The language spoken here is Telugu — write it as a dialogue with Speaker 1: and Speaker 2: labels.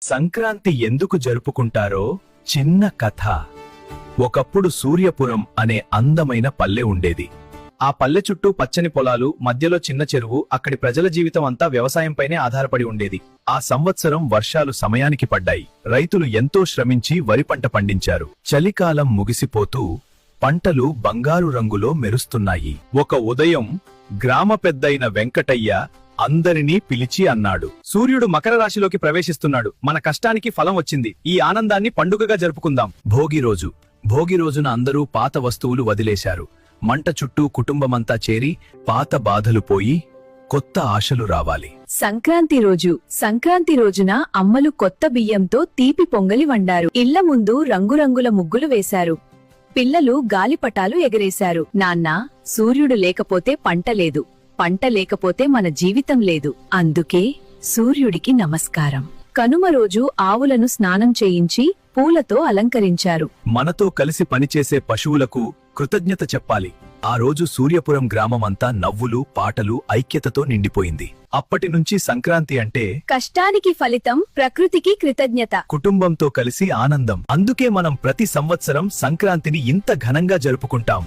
Speaker 1: సంక్రాంతి ఎందుకు జరుపుకుంటారో చిన్న కథ. ఒకప్పుడు సూర్యపురం అనే అందమైన పల్లె ఉండేది. ఆ పల్లె చుట్టూ పచ్చని పొలాలు, మధ్యలో చిన్న చెరువు. అక్కడి ప్రజల జీవితం అంతా వ్యవసాయంపైనే ఆధారపడి ఉండేది. ఆ సంవత్సరం వర్షాలు సమయానికి పడ్డాయి. రైతులు ఎంతో శ్రమించి వరి పంట పండించారు. చలికాలం ముగిసిపోతూ పంటలు బంగారు రంగులో మెరుస్తున్నాయి. ఒక ఉదయం గ్రామ పెద్దయిన వెంకటయ్య అందరినీ పిలిచి అన్నాడు, సూర్యుడు మకర రాశిలోకి ప్రవేశిస్తున్నాడు. మన కష్టానికి ఫలం వచ్చింది. ఈ ఆనందాన్ని పండుగగా జరుపుకుందాం. భోగి రోజున అందరూ పాత వస్తువులు వదిలేశారు. మంట చుట్టూ కుటుంబమంతా చేరి పాత బాధలు పోయి కొత్త ఆశలు రావాలి.
Speaker 2: సంక్రాంతి రోజున అమ్మలు కొత్త బియ్యంతో తీపి పొంగలి వండారు. ఇళ్ల ముందు రంగురంగుల ముగ్గులు వేశారు. పిల్లలు గాలిపటాలు ఎగరేశారు. నాన్నా, సూర్యుడు లేకపోతే పంట లేదు, పంట లేకపోతే మన జీవితం లేదు. అందుకే సూర్యుడికి నమస్కారం. కనుమ రోజు ఆవులను స్నానం చేయించి పూలతో అలంకరించారు.
Speaker 1: మనతో కలిసి పనిచేసే పశువులకు కృతజ్ఞత చెప్పాలి. ఆ రోజు సూర్యపురం గ్రామమంతా నవ్వులు, పాటలు, ఐక్యతతో నిండిపోయింది. అప్పటినుంచి సంక్రాంతి అంటే
Speaker 2: కష్టానికి ఫలితం, ప్రకృతికి కృతజ్ఞత,
Speaker 1: కుటుంబంతో కలిసి ఆనందం. అందుకే మనం ప్రతి సంవత్సరం సంక్రాంతిని ఇంత ఘనంగా జరుపుకుంటాం.